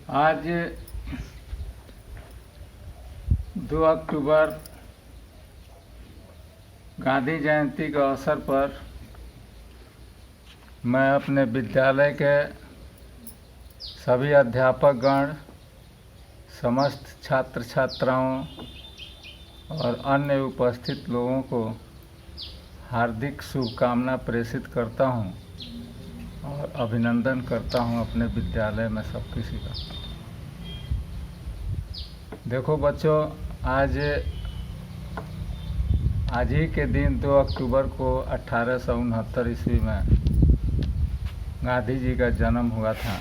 आज 2 अक्टूबर गांधी जयंती के अवसर पर मैं अपने विद्यालय के सभी अध्यापकगण, समस्त छात्र छात्राओं और अन्य उपस्थित लोगों को हार्दिक शुभकामना प्रेषित करता हूं और अभिनंदन करता हूं अपने विद्यालय में सब किसी का। देखो बच्चों, आज ही के दिन 2 अक्टूबर को 1869 ईस्वी में गांधी जी का जन्म हुआ था।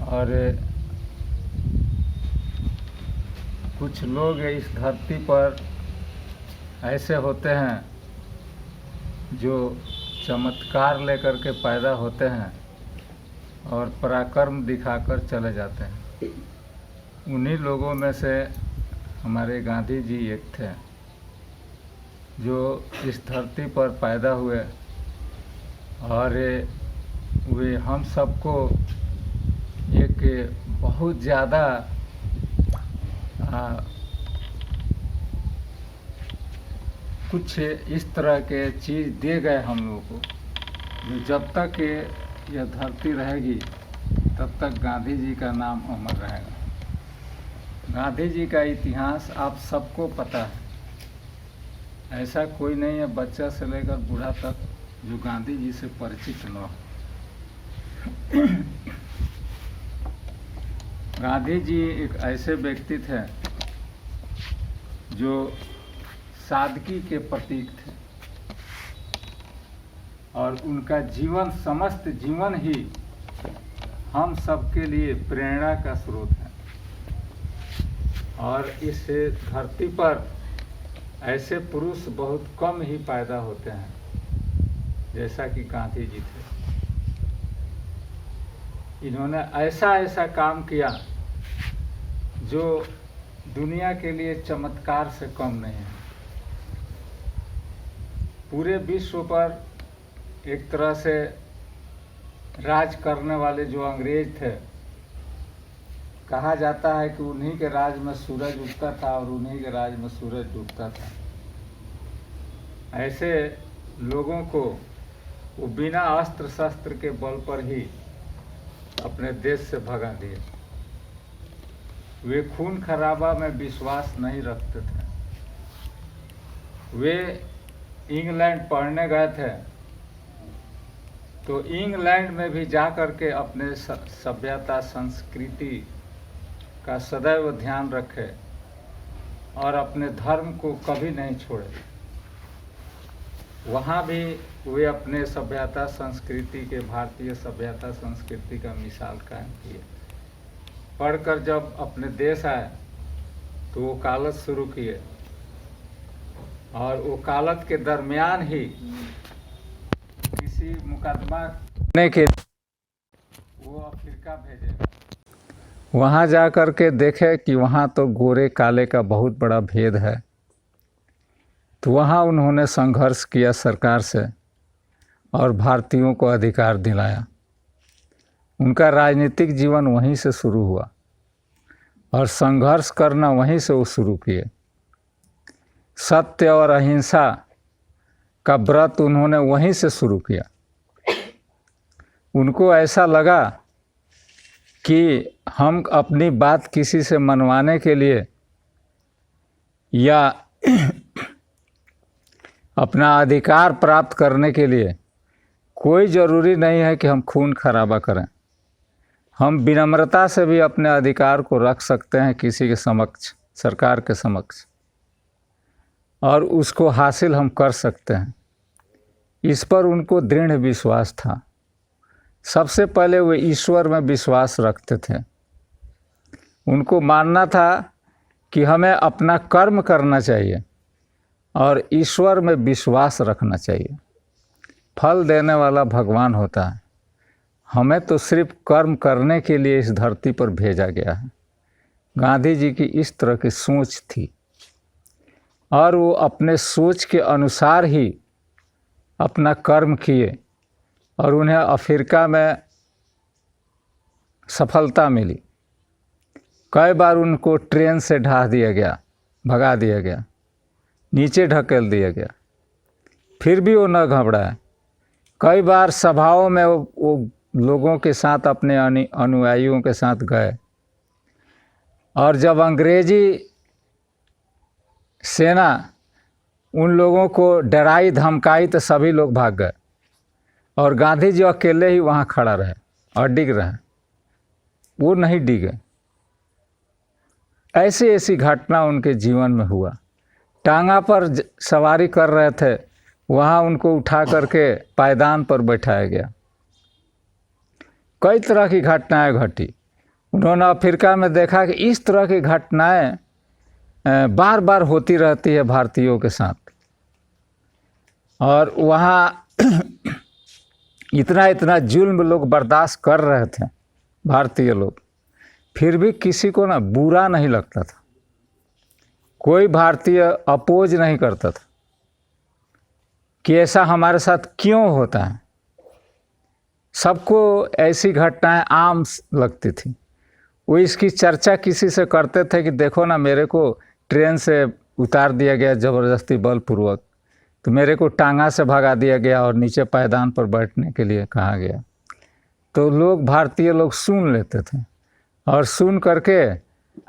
और कुछ लोग इस धरती पर ऐसे होते हैं जो चमत्कार लेकर के पैदा होते हैं और पराक्रम दिखाकर चले जाते हैं। उन्हीं लोगों में से हमारे गांधी जी एक थे जो इस धरती पर पैदा हुए और वे हम सबको एक बहुत ज़्यादा कुछ इस तरह के चीज़ दे गए हम लोगों को जो जब तक यह धरती रहेगी तब तक गांधी जी का नाम अमर रहेगा। गांधी जी का इतिहास आप सबको पता है। ऐसा कोई नहीं है बच्चा से लेकर बूढ़ा तक जो गांधी जी से परिचित न हो। गांधी जी एक ऐसे व्यक्ति थे जो सादगी के प्रतीक थे और उनका जीवन, समस्त जीवन ही हम सबके लिए प्रेरणा का स्रोत है। और इस धरती पर ऐसे पुरुष बहुत कम ही पैदा होते हैं जैसा कि गांधी जी थे। इन्होंने ऐसा काम किया जो दुनिया के लिए चमत्कार से कम नहीं है। पूरे विश्व पर एक तरह से राज करने वाले जो अंग्रेज थे, कहा जाता है कि उन्हीं के राज में सूरज उगता था और उन्हीं के राज में सूरज डूबता था। ऐसे लोगों को वो बिना अस्त्र शस्त्र के बल पर ही अपने देश से भगा दिए। वे खून खराबा में विश्वास नहीं रखते थे। वे इंग्लैंड पढ़ने गए थे तो इंग्लैंड में भी जा कर के अपने सभ्यता संस्कृति का सदैव ध्यान रखे और अपने धर्म को कभी नहीं छोड़े। वहाँ भी वे अपने सभ्यता संस्कृति के, भारतीय सभ्यता संस्कृति का मिसाल कायम किए। पढ़कर जब अपने देश आए तो वकालत शुरू किए और वकालत के दरमियान ही किसी मुकदमा करने के वो अफ्रीका भेजे। वहाँ जा कर के देखे कि वहाँ तो गोरे काले का बहुत बड़ा भेद है। तो वहाँ उन्होंने संघर्ष किया सरकार से और भारतीयों को अधिकार दिलाया। उनका राजनीतिक जीवन वहीं से शुरू हुआ और संघर्ष करना वहीं से वो शुरू किए। सत्य और अहिंसा का व्रत उन्होंने वहीं से शुरू किया। उनको ऐसा लगा कि हम अपनी बात किसी से मनवाने के लिए या अपना अधिकार प्राप्त करने के लिए कोई ज़रूरी नहीं है कि हम खून खराबा करें। हम विनम्रता से भी अपने अधिकार को रख सकते हैं किसी के समक्ष, सरकार के समक्ष, और उसको हासिल हम कर सकते हैं। इस पर उनको दृढ़ विश्वास था। सबसे पहले वे ईश्वर में विश्वास रखते थे। उनको मानना था कि हमें अपना कर्म करना चाहिए और ईश्वर में विश्वास रखना चाहिए। फल देने वाला भगवान होता है। हमें तो सिर्फ कर्म करने के लिए इस धरती पर भेजा गया है। गांधी जी की इस तरह की सोच थी और वो अपने सोच के अनुसार ही अपना कर्म किए और उन्हें अफ्रीका में सफलता मिली, कई बार उनको ट्रेन से ढा दिया गया, भगा दिया गया, नीचे ढकेल दिया गया, फिर भी वो न घबराए। कई बार सभाओं में वो लोगों के साथ, अपने अनुयायियों के साथ गए, और जब अंग्रेजी सेना उन लोगों को डराई धमकाई तो सभी लोग भाग गए, और गांधी जी अकेले ही वहाँ खड़ा रहे और डिग रहे, वो नहीं डिगे। ऐसी ऐसी घटना उनके जीवन में हुआ। टांगा पर सवारी कर रहे थे, वहाँ उनको उठा करके पायदान पर बैठाया गया। कई तरह की घटनाएं घटी। उन्होंने अफ्रीका में देखा कि इस तरह की घटनाएं बार बार होती रहती है भारतीयों के साथ, और वहाँ इतना इतना जुल्म लोग बर्दाश्त कर रहे थे भारतीय लोग, फिर भी किसी को ना बुरा नहीं लगता था, कोई भारतीय अपोज नहीं करता था कि ऐसा हमारे साथ क्यों होता है। सबको ऐसी घटनाएं आम लगती थी। वो इसकी चर्चा किसी से करते थे कि देखो ना, मेरे को ट्रेन से उतार दिया गया ज़बरदस्ती बलपूर्वक, तो मेरे को टांगा से भगा दिया गया और नीचे पायदान पर बैठने के लिए कहा गया। तो लोग, भारतीय लोग सुन लेते थे, और सुन करके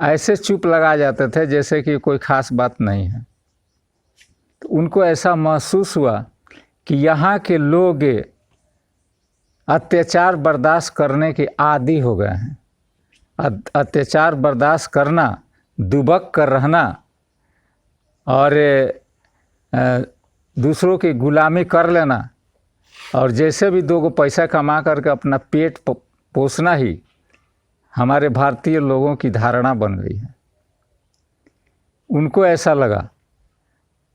ऐसे चुप लगा जाते थे जैसे कि कोई ख़ास बात नहीं है। तो उनको ऐसा महसूस हुआ कि यहाँ के लोग अत्याचार बर्दाश्त करने के आदी हो गए हैं। अत्याचार बर्दाश्त करना, दुबक कर रहना, और दूसरों की गुलामी कर लेना, और जैसे भी दो गो पैसा कमा करके अपना पेट पोसना ही हमारे भारतीय लोगों की धारणा बन गई है। उनको ऐसा लगा,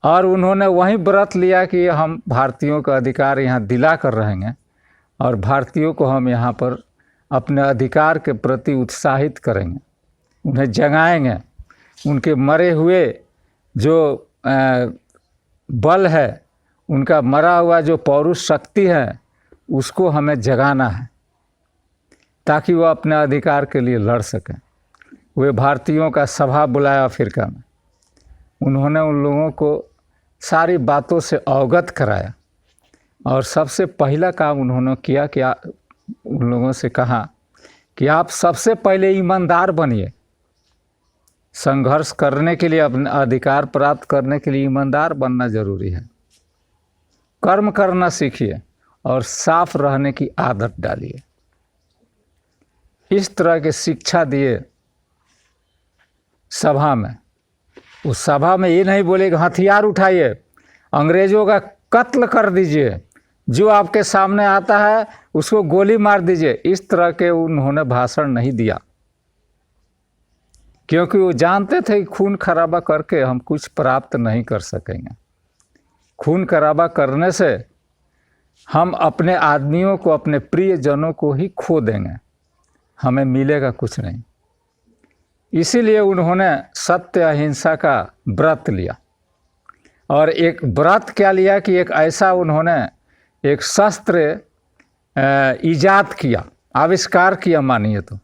और उन्होंने वही व्रत लिया कि हम भारतीयों का अधिकार यहाँ दिला कर रहेंगे, और भारतीयों को हम यहाँ पर अपने अधिकार के प्रति उत्साहित करेंगे, उन्हें जगाएंगे। उनके मरे हुए जो बल है, उनका मरा हुआ जो पौरुष शक्ति है, उसको हमें जगाना है ताकि वो अपने अधिकार के लिए लड़ सकें। वे भारतीयों का सभा बुलाया अफ्रीका में। उन्होंने उन लोगों को सारी बातों से अवगत कराया, और सबसे पहला काम उन्होंने किया कि उन लोगों से कहा कि आप सबसे पहले ईमानदार बनिए। संघर्ष करने के लिए, अपने अधिकार प्राप्त करने के लिए ईमानदार बनना जरूरी है। कर्म करना सीखिए और साफ रहने की आदत डालिए। इस तरह के शिक्षा दिए सभा में। उस सभा में ये नहीं बोले कि हथियार उठाइए, अंग्रेजों का कत्ल कर दीजिए, जो आपके सामने आता है उसको गोली मार दीजिए। इस तरह के उन्होंने भाषण नहीं दिया, क्योंकि वो जानते थे कि खून खराबा करके हम कुछ प्राप्त नहीं कर सकेंगे। खून खराबा करने से हम अपने आदमियों को, अपने प्रियजनों को ही खो देंगे, हमें मिलेगा कुछ नहीं। इसीलिए उन्होंने सत्य अहिंसा का व्रत लिया, और एक व्रत क्या लिया कि एक ऐसा उन्होंने एक शस्त्र ईजाद किया, आविष्कार किया मानिए तो,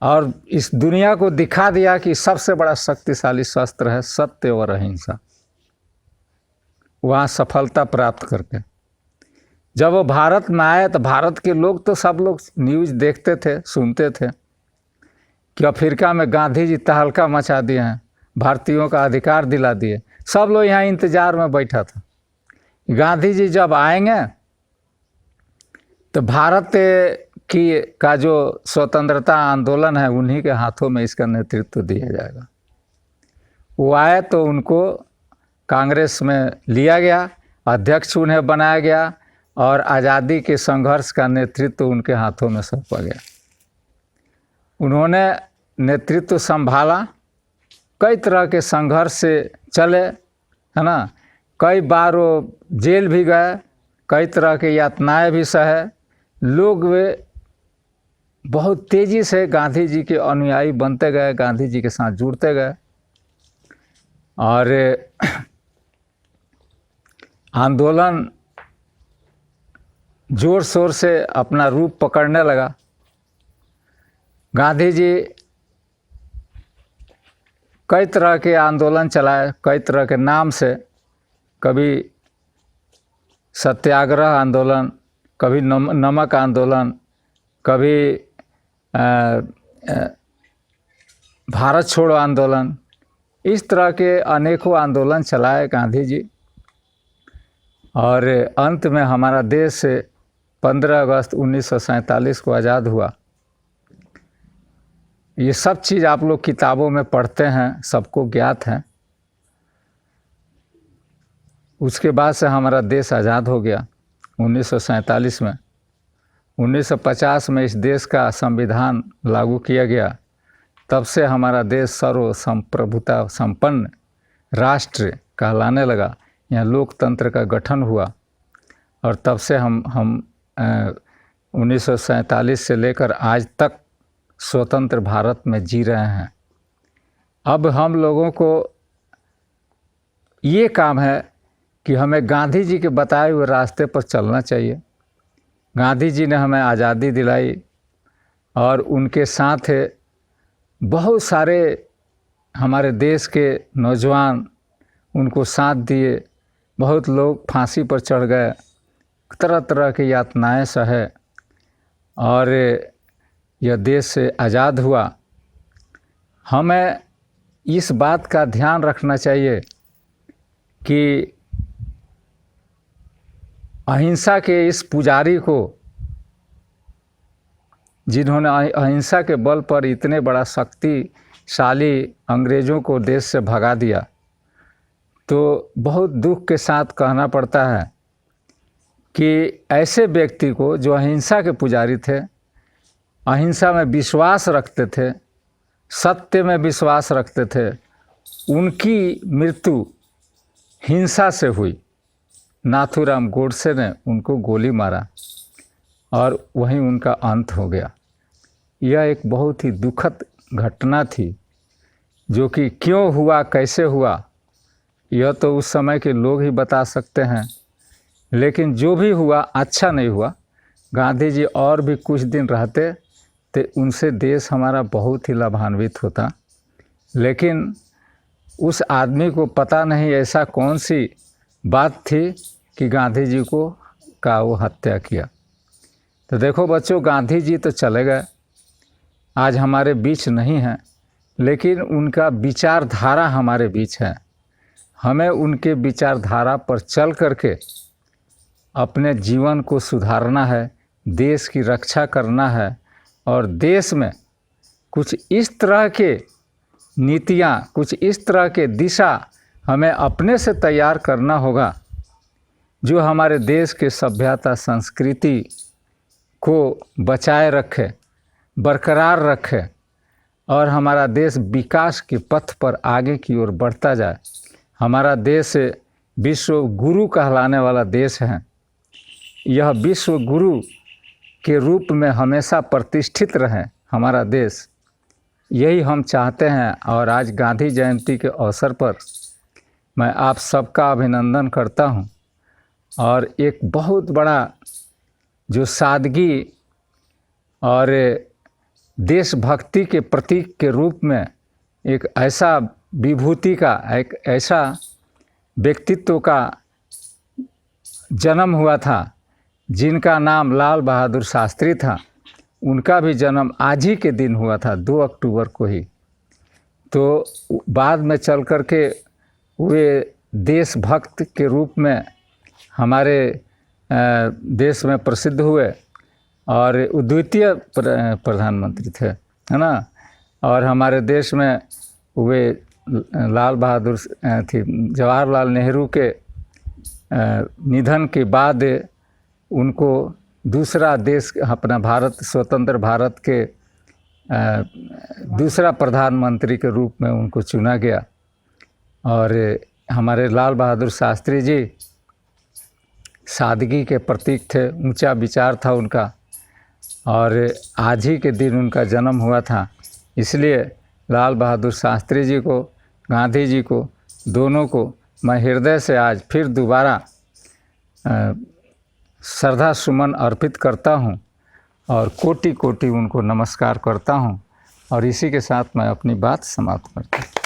और इस दुनिया को दिखा दिया कि सबसे बड़ा शक्तिशाली शस्त्र है सत्य और अहिंसा। वहाँ सफलता प्राप्त करके जब वो भारत में आए तो भारत के लोग तो सब लोग न्यूज़ देखते थे, सुनते थे कि अफ्रीका में गांधी जी तहलका मचा दिए हैं, भारतीयों का अधिकार दिला दिए। सब लोग यहाँ इंतज़ार में बैठा था, गांधी जी जब आएंगे तो भारत की का जो स्वतंत्रता आंदोलन है उन्हीं के हाथों में इसका नेतृत्व दिया जाएगा। वो आए तो उनको कांग्रेस में लिया गया, अध्यक्ष उन्हें बनाया गया, और आज़ादी के संघर्ष का नेतृत्व उनके हाथों में सौंपा गया। उन्होंने नेतृत्व संभाला, कई तरह के संघर्ष से चले, है ना। कई बार वो जेल भी गए, कई तरह के यातनाएं भी सहे। लोग वे बहुत तेज़ी से गांधी जी के अनुयायी बनते गए, गांधी जी के साथ जुड़ते गए, और आंदोलन जोर शोर से अपना रूप पकड़ने लगा। गांधी जी कई तरह के आंदोलन चलाए, कई तरह के नाम से, कभी सत्याग्रह आंदोलन, कभी नमक आंदोलन, कभी भारत छोड़ो आंदोलन, इस तरह के अनेकों आंदोलन चलाए गांधी जी। और अंत में हमारा देश 15 अगस्त 1947 को आज़ाद हुआ। ये सब चीज़ आप लोग किताबों में पढ़ते हैं, सबको ज्ञात है। उसके बाद से हमारा देश आज़ाद हो गया 1947 में। 1950 में इस देश का संविधान लागू किया गया। तब से हमारा देश सर्वसंप्रभुता संपन्न राष्ट्र कहलाने लगा। यहाँ लोकतंत्र का गठन हुआ और तब से हम 1947 से लेकर आज तक स्वतंत्र भारत में जी रहे हैं। अब हम लोगों को ये काम है कि हमें गांधी जी के बताए हुए रास्ते पर चलना चाहिए। गांधी जी ने हमें आज़ादी दिलाई और उनके साथ बहुत सारे हमारे देश के नौजवान उनको साथ दिए। बहुत लोग फांसी पर चढ़ गए, तरह तरह की यातनाएं सहे और यह देश से आज़ाद हुआ। हमें इस बात का ध्यान रखना चाहिए कि अहिंसा के इस पुजारी को, जिन्होंने अहिंसा के बल पर इतने बड़ा शक्तिशाली अंग्रेज़ों को देश से भगा दिया, तो बहुत दुख के साथ कहना पड़ता है कि ऐसे व्यक्ति को जो अहिंसा के पुजारी थे, अहिंसा में विश्वास रखते थे, सत्य में विश्वास रखते थे, उनकी मृत्यु हिंसा से हुई। नाथूराम गोडसे ने उनको गोली मारा और वहीं उनका अंत हो गया। यह एक बहुत ही दुखद घटना थी, जो कि क्यों हुआ, कैसे हुआ, यह तो उस समय के लोग ही बता सकते हैं। लेकिन जो भी हुआ अच्छा नहीं हुआ। गांधी जी और भी कुछ दिन रहते तो उनसे देश हमारा बहुत ही लाभान्वित होता। लेकिन उस आदमी को पता नहीं ऐसा कौन सी बात थी कि गांधी जी को वो हत्या किया। तो देखो बच्चों, गांधी जी तो चले गए, आज हमारे बीच नहीं हैं, लेकिन उनका विचारधारा हमारे बीच है। हमें उनके विचारधारा पर चल करके अपने जीवन को सुधारना है, देश की रक्षा करना है और देश में कुछ इस तरह के नीतियाँ, कुछ इस तरह के दिशा हमें अपने से तैयार करना होगा जो हमारे देश के सभ्यता संस्कृति को बचाए रखे, बरकरार रखे और हमारा देश विकास के पथ पर आगे की ओर बढ़ता जाए। हमारा देश विश्व गुरु कहलाने वाला देश है। यह विश्व गुरु के रूप में हमेशा प्रतिष्ठित रहे हमारा देश, यही हम चाहते हैं। और आज गांधी जयंती के अवसर पर मैं आप सबका अभिनंदन करता हूं और एक बहुत बड़ा जो सादगी और देशभक्ति के प्रतीक के रूप में एक ऐसा विभूति का, एक ऐसा व्यक्तित्व का जन्म हुआ था जिनका नाम लाल बहादुर शास्त्री था। उनका भी जन्म आज ही के दिन हुआ था, 2 अक्टूबर को ही। तो बाद में चल कर के वे देशभक्त के रूप में हमारे देश में प्रसिद्ध हुए और द्वितीय प्रधानमंत्री थे, है ना। और हमारे देश में वे लाल बहादुर थी, जवाहरलाल नेहरू के निधन के बाद उनको दूसरा देश, अपना भारत, स्वतंत्र भारत के दूसरा प्रधानमंत्री के रूप में उनको चुना गया। और हमारे लाल बहादुर शास्त्री जी सादगी के प्रतीक थे, ऊंचा विचार था उनका और आज ही के दिन उनका जन्म हुआ था। इसलिए लाल बहादुर शास्त्री जी को, गांधी जी को, दोनों को मैं हृदय से आज फिर दोबारा श्रद्धा सुमन अर्पित करता हूं और कोटि कोटि उनको नमस्कार करता हूँ और इसी के साथ मैं अपनी बात समाप्त करता हूँ।